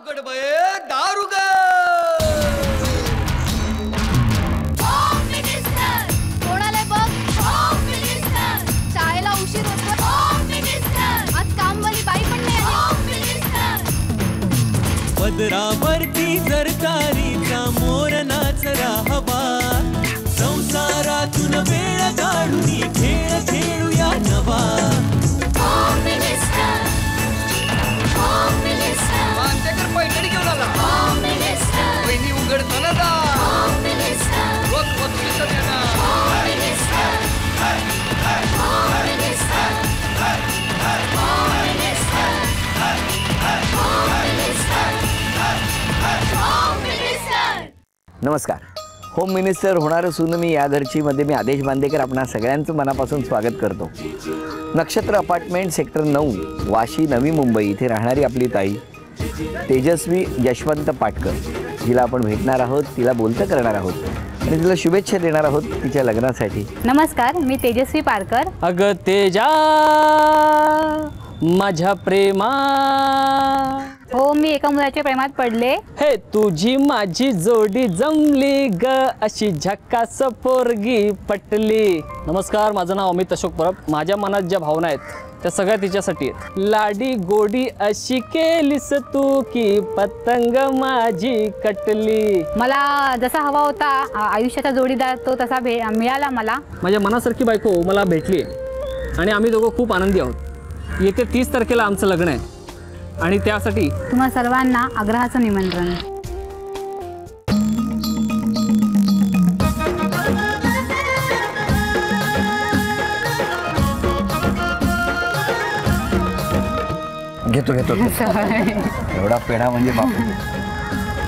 उघड बये दार उघड. कोणाला बघ शाळेला उशीर होतो. आज कामवाली बाई पण नाही आली. पदरावरती सरकारीचा मोर नाचरा हवा. संसारातून वेळ काढून खेळ खेळूया नवा. मानतेकर पैठणी घेऊन आला. वहिनी उघडताना दा. रोज रोज दिसत येणार. नमस्कार. होम मिनिस्टर होणार असून मी या घरची मध्ये मी आदेश बांदेकर आपणा सगळ्यांचं मनापासून स्वागत करतो. नक्षत्र अपार्टमेंट सेक्टर 9 वाशी नवी मुंबई इथे राहणारी आपली ताई तेजस्वी यशवंत पाटकर, जिला आपण भेटणार आहोत, तिला बोलतं करणार आहोत आणि तिला शुभेच्छा देणार आहोत तिच्या लग्नासाठी. नमस्कार, मी तेजस्वी पारकर. अगं तेजा माझ्या प्रेमा. हो, मी एका मुलाच्या प्रेमात पडले. हे तुझी माझी जोडी जमली ग, अशी झक्कास पोरगी पटली. नमस्कार, माझं नाव अमित अशोक परब. माझ्या मनात ज्या भावना आहेत त्या सगळ्या तिच्यासाठी आहेत. लाडी गोडी अशी केलीस तू की पतंग माझी कटली. मला जसा हवा होता आयुष्याचा जोडीदार तो तसा मिळाला मला. माझ्या मनासारखी बायको मला भेटली आणि आम्ही दोघं खूप आनंदी आहोत. येत्या 30 तारखेला आमचं लग्न आहे आणि त्यासाठी तुम्हा सर्वांना आग्रहाचं निमंत्रण. घेतो घेतो एवढा पेढा म्हणजे बापू.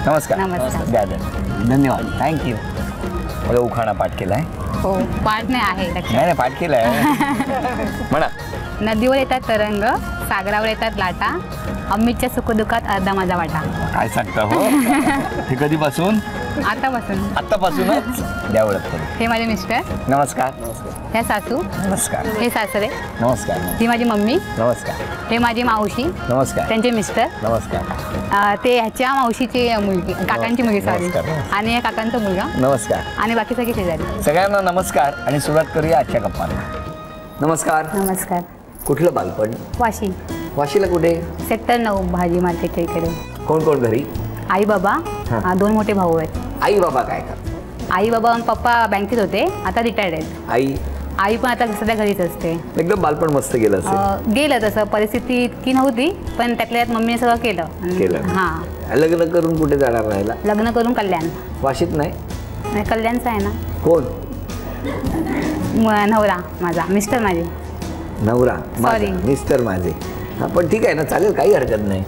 नमस्कार. नमस्कार. द्या द्या. धन्यवाद, थँक्यू. मला उखाणा पाठ केला आहे. हो, पाठ नाही आहे. नाही नाही, पाठ केला आहे. म्हणा. नदीवर येतात तरंग, सागरावर येतात लाटा, अमितच्या सुखदुःखात अर्धा माझा वाटा. काय सांगता हो. हे कधीपासून? आतापासूनच द्या ओळख करू. हे माझे मिस्टर. नमस्कार. ह्या सासू. नमस्कार. हे सासरे. नमस्कार. ही माझी मम्मी. नमस्कार. हे माझी मावशी. नमस्कार. त्यांचे मिस्टर. नमस्कार. ते ह्याच्या मावशीची मुलगी, काकांची मुलगी सॉरी, आणि या काकांचा मुलगा. नमस्कार. आणि बाकी सगळे शेजारी. सगळ्यांना नमस्कार आणि सुरुवात करूया आजच्या गप्पांना. नमस्कार. नमस्कार. कुठलं बालपण? वाशी. वाशीला कुठे? सेक्टर 9 भाजी मार्केटच्या इकडे. कोण कोण घरी? आई बाबा, हां. 2 मोठे भाऊ आहेत. आई बाबा काय करतात? आई बाबा पप्पा बँकेत होते, आता रिटायर्ड आहेत. आई पण आता सध्या घरीच असते. एकदम बालपण मस्त गेलं असेल. गेलं तसं, परिस्थिती इतकी नव्हती, पण त्यातल्या त्यात मम्मीने सगळं केलं. हां. लग्न करून कुठे जाणार राहिला? लग्न करून कल्याण. वाशीत नाही? नाही, कल्याणचं आहे ना. कोण? नवरा माझा, मिस्टर माझे. नवरा Sorry. मिस्टर माझे. हा, पण ठीक आहे ना, चालेल, काही हरकत नाही.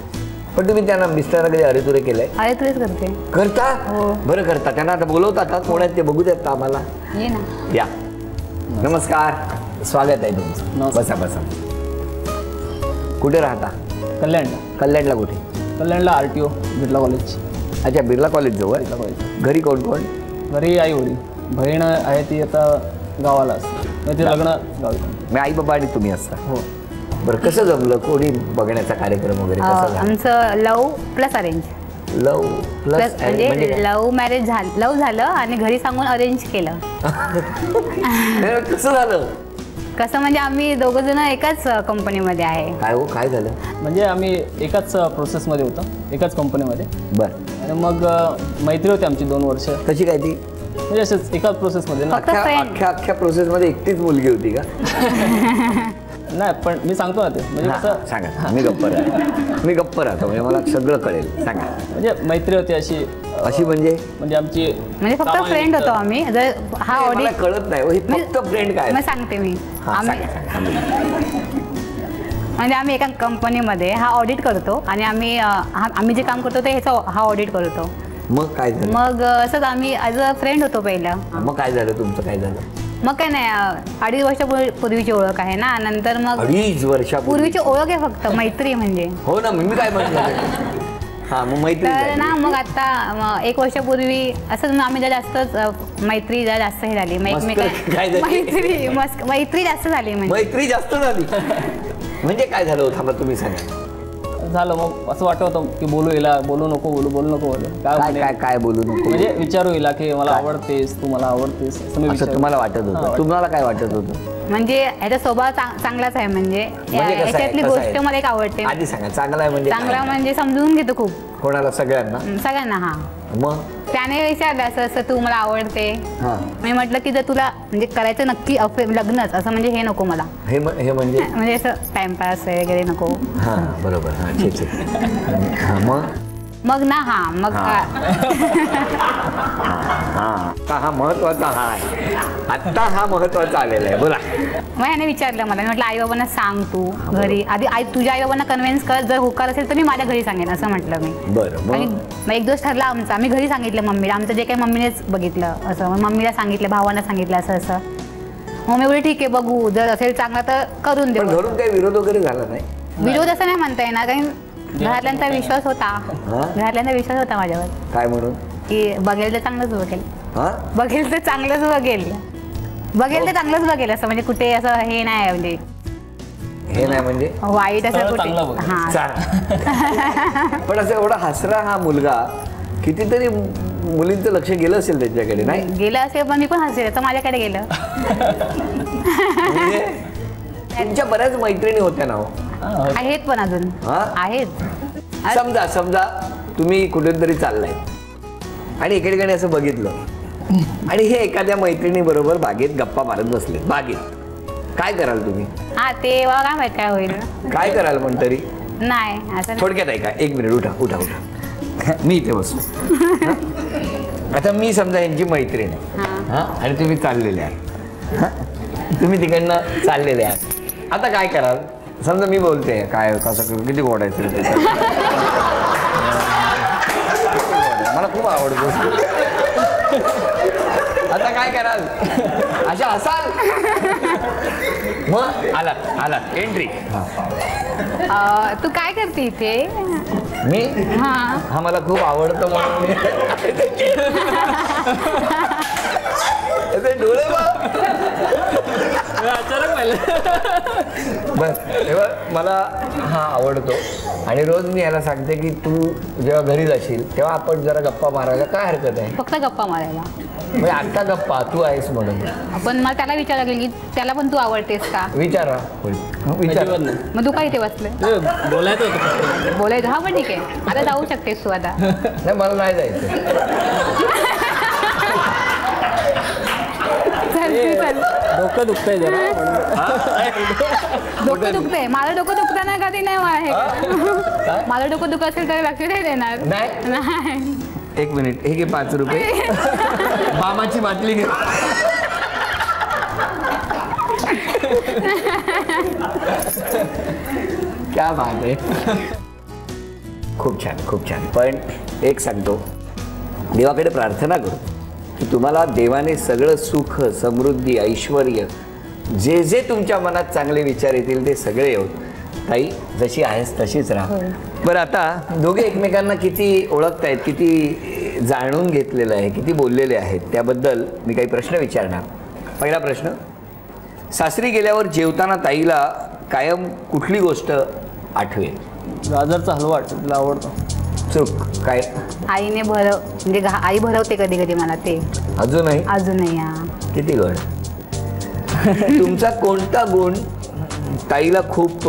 पण तुम्ही त्यांना मिस्टरला कधी अरेतुरे केलंय? अरे तुझेच करते. करता? हो. बरं करता. त्यांना आता बोलवतात कोणात ते बघू देत का आम्हाला? ये ना. या. नमस्कार, स्वागत आहे तुमचं. नमस्कार. बसा बसा. कुठे राहता? कल्याणला कुठे? कल्याणला RTO बिर्ला कॉलेज. अच्छा, बिर्ला कॉलेज जवळ. घरी कोण कोण? घरी आई वडील, बहीण आहे ती आता गावाला असते, ते लग्न गावी. मी आई बाबा आणि तुम्ही असता. हो. बरं, कसं जमलं? कोणी बघण्याचा कार्यक्रम वगैरे कसा झाला? आमचं लव प्लस अरेंज. लव प्लस म्हणजे लव्ह मॅरेज झालं, लव्ह झालं आणि घरी सांगून अरेंज केलं. कसं झालं? कसं म्हणजे आम्ही दोघं जण एकाच कंपनीमध्ये आहे. काय हो, काय झालं? म्हणजे आम्ही एकाच प्रोसेसमध्ये होतो, एकाच कंपनीमध्ये. बरं. आणि मग मैत्री होती आमची 2 वर्ष. कशी काय ती? म्हणजे असेच एकाच प्रोसेसमध्ये ना. फक्त friend. अख्ख्या प्रोसेसमध्ये एकटीच मुलगी होती का? नाही, पण मी सांगतो ना ते, म्हणजे कसं. सांगा. मी गप्प राहतो म्हणजे मला सगळं कळेल. सांगा. म्हणजे मैत्री होती अशी म्हणजे आमची म्हणजे फक्त फ्रेंड होतो आम्ही. जर हा मला ऑडिट कळत नाही. ही फक्त फ्रेंड काय? मग सांगते मी. हा, आम्ही सांगा. म्हणजे आम्ही एका कंपनीमध्ये हा ऑडिट करतो आणि आम्ही जे काम करतो ते हा ऑडिट करतो. मग काय झालं? मग असंच आम्ही ॲज अ फ्रेंड होतो पहिलं. मग काय झालं? तुमचं काय झालं? मग काय नाही, 2.5 वर्षापूर्वीची ओळख आहे ना. नंतर मग 2.5 वर्षापूर्वीची ओळख आहे, फक्त मैत्री म्हणजे. हो ना, मी काय म्हटलं? हा, मग मैत्री तर झाली. ना, मग आता 1 वर्षापूर्वी असंच आम्ही जरा जास्तच मैत्री जरा जास्त हे झाली. काय झाली? मैत्री जास्त झाली. म्हणजे मैत्री जास्त झाली. म्हणजे काय झालं? थांबा, तुम्ही सांगा. झालं मग असं वाटत होतं की बोलू हिला, बोलू नको काय काय म्हणे? काय काय बोलू नको म्हणजे विचारू हिला की मला आवडतेस, तू मला आवडतेस असं मी असं विचारू. तुम्हाला वाटत होतं? तुम्हाला काय वाटत होतं? म्हणजे ह्याचा स्वभाव चांगलाच आहे. म्हणजे म्हणजे कसं आहे? याच्यातली कसं गोष्ट आहे? मला एक आवडते. आधी सांगा, चांगला आहे म्हणजे चांगला काय? म्हणजे समजून घेतो खूप कोणाला? सगळ्यांना? सगळ्यांना. हा मग त्याने विचारलं असं असं तू मला आवडते. हा, मी म्हटलं की जर तुला म्हणजे करायचं नक्की लग्नच असं म्हणजे हे नको मला. हे म्हणजे म्हणजे असं टाइमपास वगैरे नको. हा बरोबर. हा ठीक आहे. हा मग ना हा मग हा हा महत्वाचा हा आहे. आत्ता हा महत्वाचा आलेला आहे. बोला. मग ह्याने विचारलं मला. मी म्हटलं आई बाबांना सांग तू घरी आधी. तुझ्या आई बाबांना कन्व्हिन्स कर. जर होकार असेल तर मी माझ्या घरी सांगेन असं म्हटलं मी. बरं. आणि मग मग एक दिवस ठरला आमचा. मी घरी सांगितलं मम्मीला. आमचं जे काही मम्मीनेच बघितलं असं. मग मम्मीला सांगितलं, भावांना सांगितलं असं असं. मग मी बोलले ठीक आहे बघू, जर असेल चांगला तर करून पण देऊ. घरून काही विरोध वगैरे झाला नाही? विरोध असं नाही म्हणता येणार, कारण घरातल्यांचा विश्वास होता. हा? घरातल्यांचा विश्वास होता माझ्यावर काय म्हणून? की बघेल तर चांगलंच बघेल. हा, बघेल तर चांगलंच बघेल. बघेल तर चांगलंच बघेल असं. म्हणजे कुठे असं हे नाही म्हणजे हे नाही म्हणजे वाईट असं कुठे. चांगलं बघेल. हा चांगला. पण असं एवढा हसरा हा मुलगा, कितीतरी मुलींचं लक्ष गेलं असेल त्याच्याकडे, नाही? गेलं असेल पण मी पण हसेल तर माझ्याकडे गेलं. म्हणजे तुमच्या बऱ्याच मैत्रिणी होत्या ना हो? आहेत पण अजून हा? आहेत. समजा तुम्ही कुठेतरी चाललाय आणि एके ठिकाणी असं बघितलं आणि हे एखाद्या मैत्रिणी बरोबर बागेत गप्पा मारत बसले. बागेत काय कराल तुम्ही? हा ते काय माहित काय होईल. काय कराल पण तरी? नाही असं नाही. थोडक्यात ऐका. एक मिनिट. उठा. मी इथे बसतो. हा? आता मी समजा यांची मैत्रीण आहे. हा? आणि तुम्ही चाललेले आहात. हा? तुम्ही तिकडनं चाललेले आहात. आता काय कराल? समजा मी बोलते, काय कसं किती गोडायचं मला खूप आवडतो. आता काय कराल? अशा हसाल? मग आलात एंट्री. तू काय करते इथे? मी हा मला खूप आवडतं म्हणून मी त्याचे डोळे अचानक बस तेव्हा मला हा आवडतो. आणि रोज मी याला सांगते की तू जेव्हा घरी जाशील तेव्हा आपण जरा गप्पा मारायला काय हरकत आहे? फक्त गप्पा मारायला. म्हणजे आत्ता गप्पा तू आहेस म्हणून. पण मला त्याला विचारायला लागेल की त्याला पण तू आवडतेस का? विचारा. विचार. मग तू काय इथे बसले? बोलायचं होतं. बोलायचं. हा पण ठीक आहे. आता जाऊ शकतेस तू आता. नाही मला नाही जायचं. चल. डोकं दुखतंय जरा. डोकं दुखतंय. माझं डोकं दुखतं ना कधी नाही माझं डोकं दुखत असेल तर लक्ष नाही देणार. नाही. एक मिनिट. हे घे 5 रुपये. मामाची बाटली घे. क्या बात आहे. खूप छान. पण एक सांगतो, देवाकडे प्रार्थना करू की तुम्हाला देवाने सगळं सुख, समृद्धी, ऐश्वर, जे जे तुमच्या मनात चांगले विचार येतील ते सगळे येऊन. ताई जशी आहेस तशीच राहा. बरं, आता दोघे एकमेकांना किती ओळखतायत, किती जाणून घेतलेलं आहे, किती बोललेले आहेत त्याबद्दल मी काही प्रश्न विचारणार. पहिला प्रश्न, सासरी गेल्यावर जेवताना ताईला कायम कुठली गोष्ट आठवेल? गाजरचा हलवा तिला आवडतो. चूक काय? आईने म्हणजे आई भरवते कधी कधी मला ते. अजूनही हा. किती गड. तुमचा कोणता गुण ताईला खूप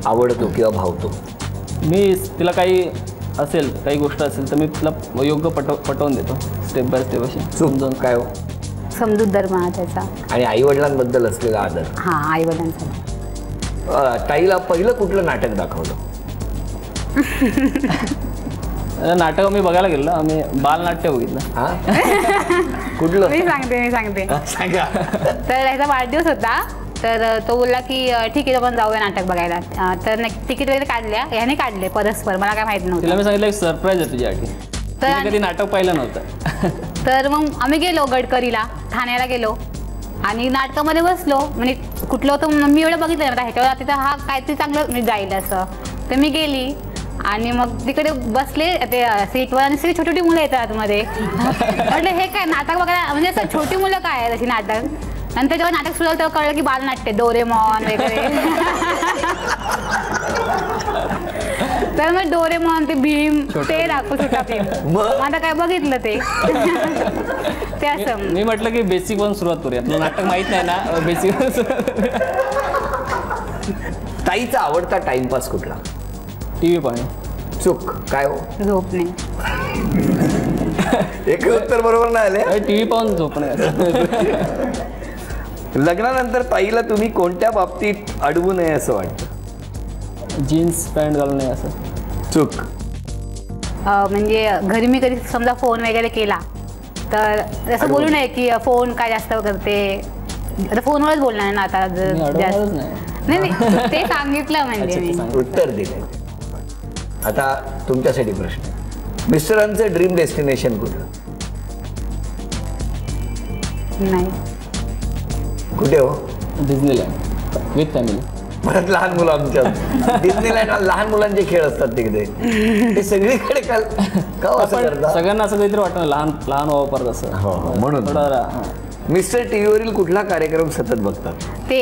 आवडतो किंवा भावतो? मी तिला काही गोष्ट असेल तर मी तिला योग्य पटवून देतो, स्टेप बाय स्टेप अशी. समजून काय हो? समजूतदार म्हणा त्याचा. आणि आई वडिलांबद्दल असलेला आदर. हा आई वडिलांचा. ताईला पहिलं कुठलं नाटक दाखवलं? नाटक मी बघायला गेलो. आम्ही बालनाट्य बघितलं. हा कुठलं? मी सांगते. सांगा. तर ह्याचा वाढदिवस होता. तर तो बोलला की ठीक आहे आपण जाऊया नाटक बघायला. तर तिकीट वगैरे काढल्या. ह्याने काढले परस्पर. मला काय माहित तिला नव्हतं. मी सांगितलं एक सरप्राईज आहे तुझ्यासाठी. तिने कधी नाटक पाहिलं नव्हतं. तर मग आम्ही गेलो गडकरीला, ठाण्याला गेलो आणि नाटकामध्ये बसलो. म्हणजे कुठलं होतं मी एवढं बघितलं नव्हतं ह्याच्यावर. तिथं हा काहीतरी चांगलं म्हणजे जाईल असं. तर मी गेली आणि मग तिकडे बसले ते सीटवर आणि सगळी छोटी छोटी मुलं येतात आतमध्ये. म्हटलं हे काय नाटक बघायला, म्हणजे असं छोटी मुलं काय आहे तशी नाटक. नंतर जेव्हा नाटक सुरू झालं तेव्हा कळलं की बालनाट्य, डोरेमॉन वगैरे. तर मग डोरेमॉन ते भीम ते दाखवू छोटा भीम. मग? आता काय बघितलं ते ते असं. मी म्हटलं की बेसिक पासून सुरुवात करूया. तुला नाटक माहित नाही ना, बेसिक. ताईचा आवडता टाइमपास कुठला? टीव्ही पाहणे. चूक काय हो? झोपणे. एक उत्तर बरोबर नाही आले. टीव्ही पाहून झोपणे. लग्नानंतर ताईला तुम्ही कोणत्या बाबतीत अडवू नये असं वाटतं? जीन्स पॅन्ट घालू नये असं. चूक. म्हणजे घरी मी कधी समजा फोन वगैरे केला तर असं बोलू नये की फोन काय जास्त करते. आता फोनवरच बोलणार ना आता जर मी अडवणारच नाही. नाही नाही ते सांगितलं म्हणजे मी. उत्तर दिले. आता तुमच्यासाठी प्रश्न. मिस्टरांचं ड्रीम डेस्टिनेशन कुठलं? नाही. कुठे हो? Disneyland with family. परत लहान मुलं आमच्या डिस्नीलँड लहान मुलांचे खेळ असतात तिकडे. ते सगळीकडे का असं करतात? सगळ्यांना असं काहीतरी वाटतं लहान लहान व्हावं परत असं. हो, म्हणून. मिस्टर टीव्हीवरील कुठला कार्यक्रम सतत बघतात? ते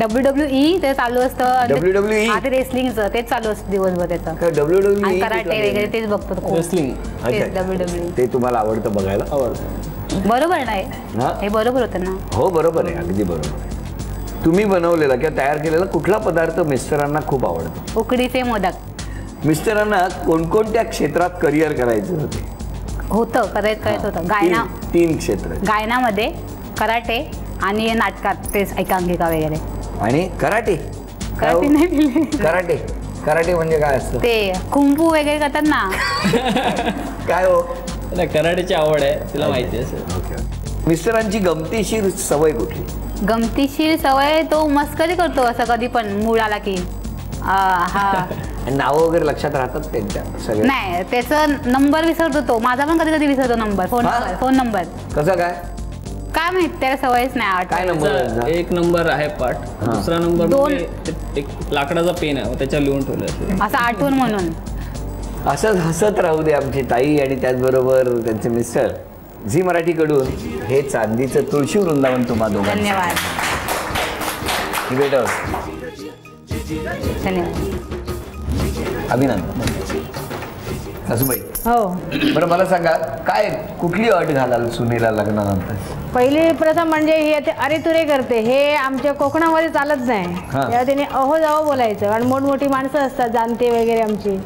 WWE ते चालू असतं. WWE? ते रेसलिंगचं तेच चालू असतं दिवसभर त्याचं. काय WWE? आणि कराटे वगैरे तेच बघतो खूप. रेसलिंग तेच WWE. ते तुम्हाला आवडतं बघायला? आवडतं. बरोबर नाही हा? हे बरोबर होतं ना. हो बरोबर आहे, अगदी बरोबर आहे. तुम्ही बनवलेला किंवा तयार केलेला कुठला पदार्थ मिस्टरांना खूप आवडतो? उकडीचे मोदक. मिस्टरांना कोणकोणत्या क्षेत्रात करिअर करायचं होतं? करायचं होतं. गायना तीन क्षेत्र. गायनामध्ये, कराटे आणि नाटकात तेच एकांकिका वगैरे. आणि कराटे? काय हो? कराटे नाही केले. कराटे कराटे म्हणजे काय असतं? ते कुंफू वगैरे करतात ना. काय हो? नाही, कराटेची आवड आहे, तिला माहिती आहे सर. मिस्टरांची गमतीशीर सवय कुठली? गमतीशीर सवय तो मस्करी करतो असं कधी पण मूड आला की. हा नावं वगैरे लक्षात राहतात त्यांच्या सगळ्या? नाही त्याचं नंबर विसरतो तो. माझा पण कधी कधी विसरतो नंबर. Phone number. कसं काय माहित त्याला सवयच नाही काय आठवत. नंबर? एक नंबर आहे पाठ, दुसरा नंबर दोन. म्हणजे एक लाकडाचा पेन आहे त्याच्यावर लिहून ठेवलं. असं आठवण म्हणून. असंच हसत राहू दे आमची ताई आणि त्याचबरोबर त्यांचे मिस्टर. झी मराठीकडून हे चांदीचं तुळशी वृंदावन तुम्हा दोघांना. धन्यवाद. भेट. धन्यवाद. अभिनंदन. सासूबाई हो. बरं मला सांगा, काय कुठली अट घालाल सुनेला लग्नानंतर? पहिली प्रथम म्हणजे ही ते अरे तुरे करते हे आमच्या कोकणामध्ये चालत नाही. हा. तेव्हा तिने अहो जावं बोलायचं. आणि मोठमोठी माणसं असतात जाणते वगैरे आमची,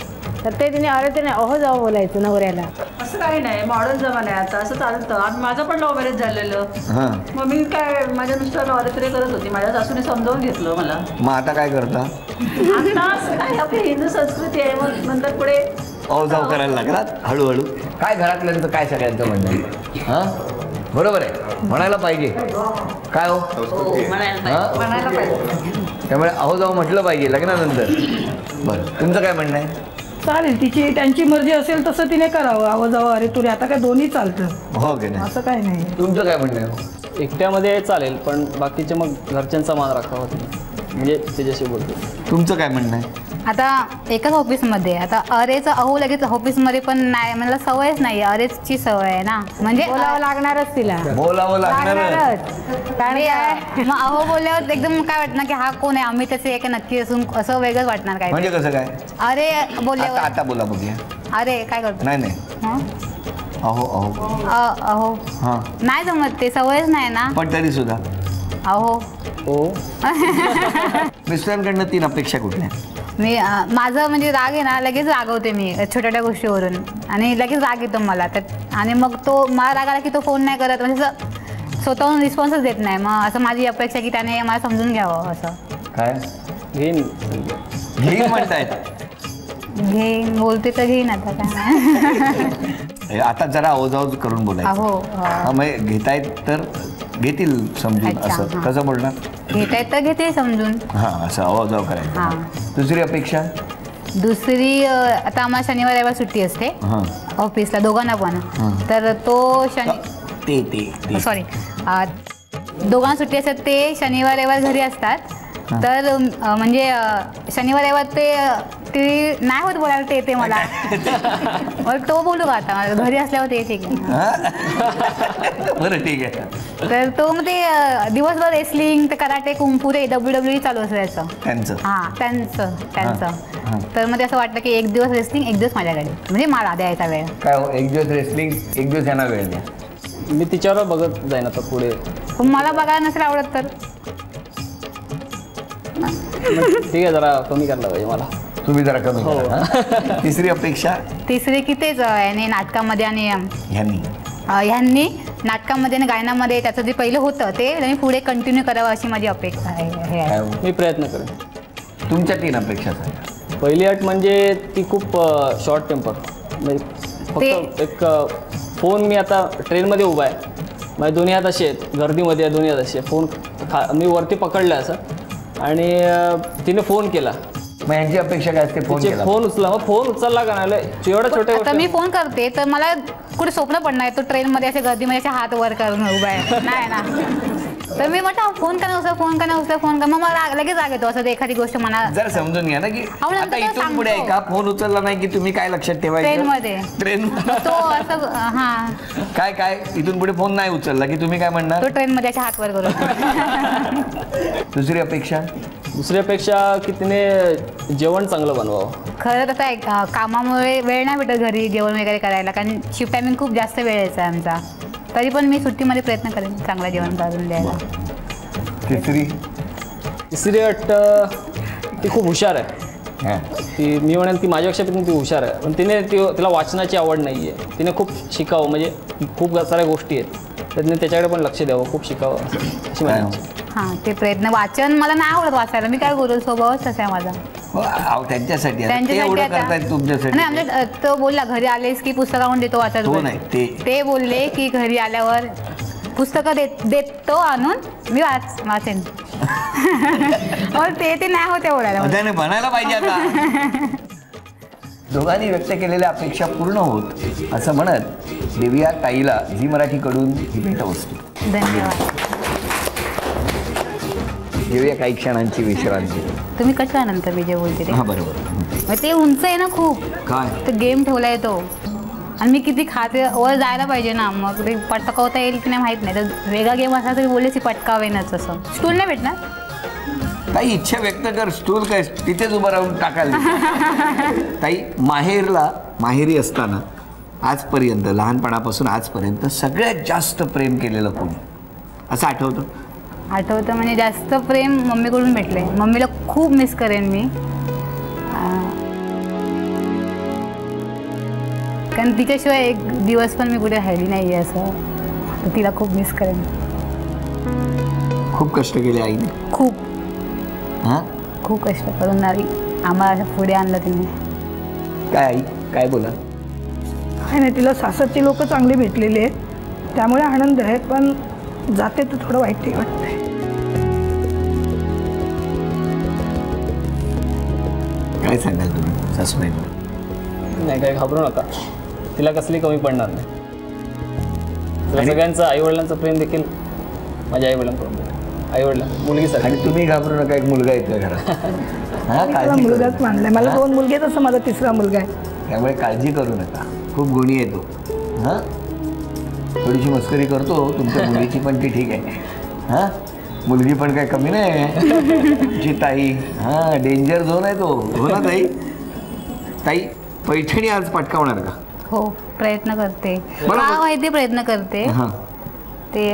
तर ते तिने अरे तिने अहो जावं बोलायचं नवऱ्याला. असं काही नाही, मॉडर्न जमाना आहे आता, असं चालतं. आणि माझं पण लव्ह मॅरेज झालेलं. हां, मग मी काय माझ्या नुसतं नवरात्री करत होती. माझ्या सासूने समजावून घेतलं मला. मग आता काय करता? आता असं काय आपली हिंदू संस्कृती आहे. मग नंतर पुढे अहो जाऊ करायला लागलात हळूहळू. काय घरातल्यांचं काय सगळ्यांचं म्हणणं आहे? हां बरोबर आहे, म्हणायला पाहिजे. काय हो? म्हणायला पाहिजे. त्यामुळे अहो जाऊ म्हटलं पाहिजे लग्नानंतर. बरं, तुमचं काय म्हणणं आहे? चालेल, त्यांची मर्जी असेल तसं तिने करावं. आवाज जावं अरे तुरे आता काय दोन्ही चालतं, हो की नाही? असं काय नाही. तुमचं काय म्हणणं आहे? एकट्यामध्ये चालेल, पण बाकीचे मग घरच्यांचा मान राखावा तुम्ही, म्हणजे त्याच्याशी बोलतो. तुमचं काय म्हणणं आहे? आता एकाच ऑफिसमध्ये आता अरेचं अहो लगेच ऑफिसमध्ये पण नाही, मला सवयच नाही. अरेची सवय आहे ना, म्हणजे बोलावं लागणारच तिला. बोलावं लागणार. लागणारच. कारण काय मग अहो बोलल्यावर एकदम काय वाटणार की हा कोण आहे, आम्ही त्याचे एक नक्की असून असं वेगळंच वाटणार काय. म्हणजे कसं काय? अरे आता बोलल्यावर आता बोला बघूया. अरे काय करतो. नाही नाही, हं? अहो अहो अहो हां, नाही जमत, ते सवयच नाही ना. पण तरी सुद्धा अहो हो. मिस्टरांकडनं 3 अपेक्षा कुठल्या? मी माझं म्हणजे राग आहे ना, लगेच रागवते मी छोट्या छोट्या गोष्टीवरून, आणि लगेच राग येतो मला त्यात. आणि मग तो मला राग आला की तो फोन नाही करत, म्हणजे असं स्वतःहून रिस्पॉन्सच देत नाही. मग असं माझी अपेक्षा की त्याने मला समजून घ्यावं. असं काय घेईन. घेईन म्हणतायत? घेईन बोलते तर घेईन आता काय. आता जरा आवाज करून बोलायचं. अहो हा, मग घेतायत तर घेतील समजून. अच्छा, असं हां. कसं बोलणार? घेता येत तर घेते समजून. हां, असं आवाज करायचं. हां. दुसरी अपेक्षा? दुसरी आता आम्हाला शनिवार रविवार सुट्टी असते हां, ऑफिसला दोघांना पण. तर तो ते सॉरी दोघांना सुट्टी असतात, ते शनिवार रविवार घरी असतात. तर म्हणजे शनिवार रविवार ते नाही होत बोलायला, ते येते मला. मग तो बोलू का आता घरी असल्यावर ते येते की. बरं ठीक आहे. तर तो मग ते दिवसभर रेसलिंग, ते कराटे, कुंफू, ते WWE चालू असतं त्याचं. त्यांचं हां त्यांचं तर मध्ये असं वाटलं की एक दिवस रेस्टिंग एक दिवस माझ्याकडे, म्हणजे मला द्यायचा वेळ. काय हो, एक दिवस रेसलिंग एक दिवस यांना वेळ द्या. मी तिच्यावर बघत जाईन आता पुढे. पण मला बघायला नसेल आवडत तर ठीक आहे, जरा कमी करायला पाहिजे मला. तुम्ही जरा कमी करा, हा? तिसरी अपेक्षा तिसरे की तेच याने नाटकामध्ये आणि ह्यांनी नाटकामध्ये आणि गायनामध्ये त्याचं जे पहिलं होतं ते त्यांनी पुढे कंटिन्यू करावं अशी माझी अपेक्षा आहे. काय हो? मी प्रयत्न करेन. तुमच्या 3 अपेक्षा सांगा. पहिली अट म्हणजे ती खूप शॉर्ट टेम्पर, म्हणजे फक्त एक फोन. मी आता ट्रेनमध्ये उभा आहे, माझे दोन्ही हात असे आहेत, गर्दीमध्ये दोन्ही हात असे. फोन मी वरती पकडला असं आणि तिने फोन केला. मग यांची अपेक्षा काय असते? फोन उचला. मग फोन उचलला का नाही, एवढं छोट्या आता मी फोन करते तर मला कुठे स्वप्न पडणार तो ट्रेनमध्ये असे गर्दीमध्ये असे हात वर करून उभा आहे, नाही ना. तर मी म्हटलं फोन का नाही उचला, फोन का नाही उचला, फोन का. मग मला लगेच राग येतो असं एखादी गोष्ट मला. जर समजून घ्या ना की नंतर आता तो इथून पुढे आहे का फोन उचलला नाही की तुम्ही काय लक्षात ठेवायचं ट्रेनमध्ये ट्रेन तो असं हा काय इथून पुढे फोन नाही उचलला की तुम्ही काय म्हणणार? तो ट्रेनमध्ये असे हात वर करून. दुसरी अपेक्षा की तिने जेवण चांगलं बनवावं. खरं तसं आहे, कामामुळे वेळ नाही भेटत घरी जेवण वगैरे करायला, कारण शिफ्ट टायमिंग खूप जास्त वेळेचा आहे आमचा. तरी पण मी सुट्टीमध्ये प्रयत्न करेन चांगलं जेवण करून द्यायला. तिसरी अट ती खूप हुशार आहे. ती मी म्हणेन ती माझ्यापेक्षा पण ती हुशार आहे, पण तिला वाचनाची आवड नाही आहे. तिने खूप शिकावं, म्हणजे खूप साऱ्या गोष्टी आहेत तर तिने त्याच्याकडे पण लक्ष द्यावं, खूप शिकावं अशी माझी. हां, ते प्रयत्न. वाचन मला नाही आवडत वाचायला, मी काय बोलू, स्वभावच तसा आहे माझा. त्यांच्यासाठी तुमच्यासाठी नाही, आमच्या तो बोलला घरी आलेस की पुस्तक आणून देतो वाचत. ते बोलले की घरी आल्यावर पुस्तकं देतो आणून मी वाचेन. ते नाही होते बोलायला, बनायला पाहिजे. आता दोघांनी व्यक्त केलेल्या अपेक्षा पूर्ण होत असं म्हणत देविया ताईला झी मराठीकडून ही भेटवस्तू. धन्यवाद. घेऊया काही क्षणांची विश्रांती. तुम्ही कट नंतर मी जे बोलते ते. हा बरोबर. ते उंच आहे ना खूप. काय तो गेम ठेवला आहे तो, आणि मी किती खाते वर जायला पाहिजे ना, मग ते पटकावता येईल की नाही माहीत नाही. तर वेगळा गेम असला तरी बोलले की पटकावेनच असं. स्टूल नाही भेटणार. काही इच्छा व्यक्त कर, स्टूल काय तिथेच उभं राहून टाकायला. ताई माहेरी असताना आजपर्यंत, लहानपणापासून आजपर्यंत सगळ्यात जास्त प्रेम केलेलं कोणी असं आठवतं? आठवतं म्हणजे जास्त प्रेम मम्मीकडून भेटले. मम्मीला खूप मिस करेन मी, कारण तिच्याशिवाय एक दिवस पण मी कुठे राहिली नाही आहे असं. तर तिला खूप मिस करेन. खूप कष्ट केले आईने. खूप कष्ट करून आम्हाला पुढे आणलं तिने. काय आई काय बोला? काय नाही, तिला सासरची लोक चांगली भेटलेली आहेत त्यामुळे आनंद आहे, पण जाते तर थोडं वाईट वाटतंय. काय सांगाल तुम्ही सासूबाई? नाही, काही घाबरू नका, तिला कसली कमी पडणार नाही. तिला सगळ्यांचं आईवडिलांचं प्रेम देखील माझ्या आईवडिलांकडून, आईवडिलां मुलगीसाठी. आणि तुम्ही घाबरू नका, एक मुलगा येतोय घरात. मला मुलगाच मानलाय. मला 2 मुलगे, तसं माझा 3रा मुलगा आहे. त्यामुळे काळजी करू नका, खूप गुणी येतो. हां, थोडीशी मस्करी करतो तुमच्या मुलीची, पण ती ठीक आहे. हां, मुलगी पण काय कमी नाही जी ताई. हां, डेंजर झोन आहे तो. हो ना ताई? ताई पैठणी आज पटकावणार का? हो, प्रयत्न करते. माहिती प्रयत्न करते. हां, ते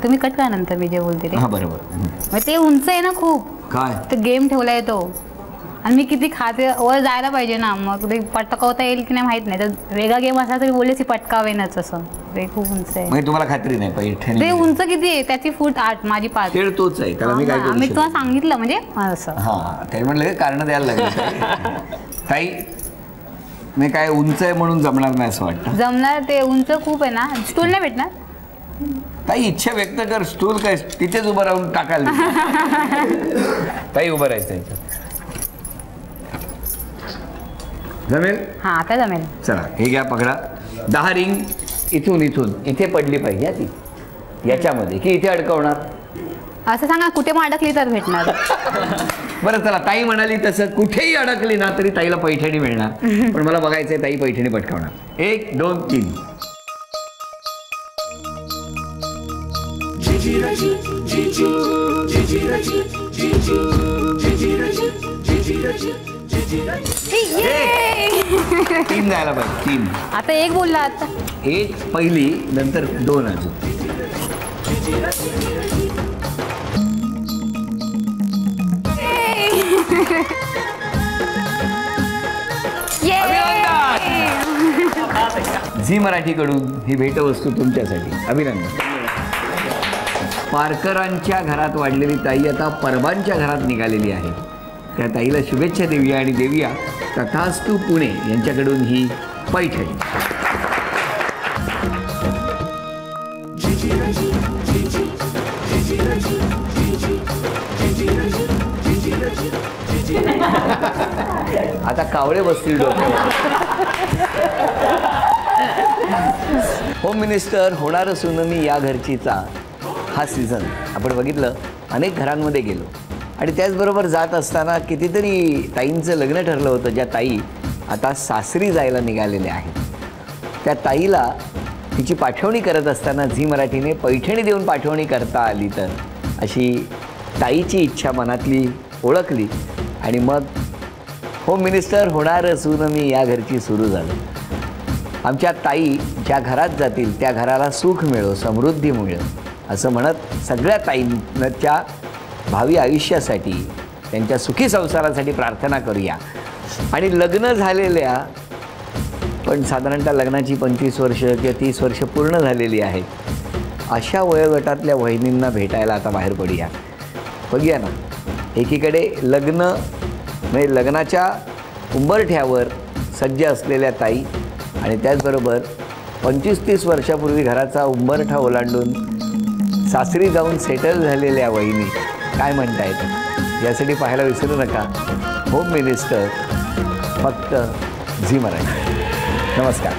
तुम्ही कट करा नंतर मी जे बोलते ते. हां बरोबर. ते उंच आहे ना खूप. काय ते गेम ठेवला आहे तो, आणि मी किती खाते वर जायला पाहिजे ना, मग ते पटकावता येईल की नाही माहीत नाही. तर वेगळा गेम असला तरी बोलले की पटकावेनच असं. ते खूप उंच आहे. म्हणजे तुम्हाला खात्री नाही पैठणी? ते उंच किती आहे? त्याची फूट 8, माझी 5. खेळ तोच आहे, त्याला मी काय करू मी शकतो? तुम्हाला सांगितलं म्हणजे असं. हां, ते म्हणलं कारण द्यायला लागेल. ताई मी काय उंच आहे म्हणून जमणार नाही असं वाटतं? जमणार. ते उंच खूप आहे ना, स्टूल नाही भेटणार. ताई इच्छा व्यक्त कर, स्टूल काय तिथेच उभं राहून टाकायला. ताई उभं राहायचं जमेल? हां, आता जमेल. चला हे घ्या, पकडा. 10 रिंग इथून इथे पडली पाहिजे ती याच्यामध्ये, की इथे अडकवणार? असं सांगा, कुठे मग अडकली तर भेटणार. बरं चला, ताई म्हणाली तसं कुठेही अडकली ना तरी ताईला पैठणी मिळणार. पण मला बघायचंय ताई पैठणी पटकावणार. 1 2 3. तीन जायला पाहिजे, 3. आता एक बोलला आता. 1 पहिली, नंतर 2 अजून. झी मराठीकडून ही भेटवस्तू तुमच्यासाठी. अभिनंदन. पारकरांच्या घरात वाढलेली ताई आता परबांच्या घरात निघालेली आहे. त्या ताईला शुभेच्छा देऊया आणि देऊया तथास्तु पुणे यांच्याकडून ही पैठणी. आता कावळे बसतील डोक्यावर. होम मिनिस्टर होणार असून मी या घरचीचा हा सीझन आपण बघितलं. अनेक घरांमध्ये गेलो आणि त्याचबरोबर जात असताना कितीतरी ताईंचं लग्न ठरलं होतं, ज्या ताई आता सासरी जायला निघालेल्या आहेत. त्या ताईला तिची पाठवणी करत असताना झी मराठीने पैठणी देऊन पाठवणी करता आली तर अशी ताईची इच्छा मनातली ओळखली आणि मग होम मिनिस्टर होणार असून मी या घरची सुरू झालं. आमच्या ताई ज्या घरात जातील त्या घराला सुख मिळो, समृद्धी मिळो असं म्हणत सगळ्या ताईंच्या भावी आयुष्यासाठी, त्यांच्या सुखी संसारासाठी प्रार्थना करूया. आणि लग्न झालेल्या पण साधारणतः लग्नाची 25 वर्ष किंवा 30 वर्ष पूर्ण झालेली आहेत अशा वयोगटातल्या वहिनींना भेटायला आता बाहेर पडूया. बघूया ना, एकीकडे लग्न म्हणजे लग्नाच्या उंबरठ्यावर सज्ज असलेल्या ताई आणि त्याचबरोबर 25-30 वर्षापूर्वी घराचा उंबरठा ओलांडून सासरी जाऊन सेटल झालेल्या वहिनी काय म्हणता येतं यासाठी पाहायला विसरू नका होम मिनिस्टर, फक्त झी मराठी. नमस्कार.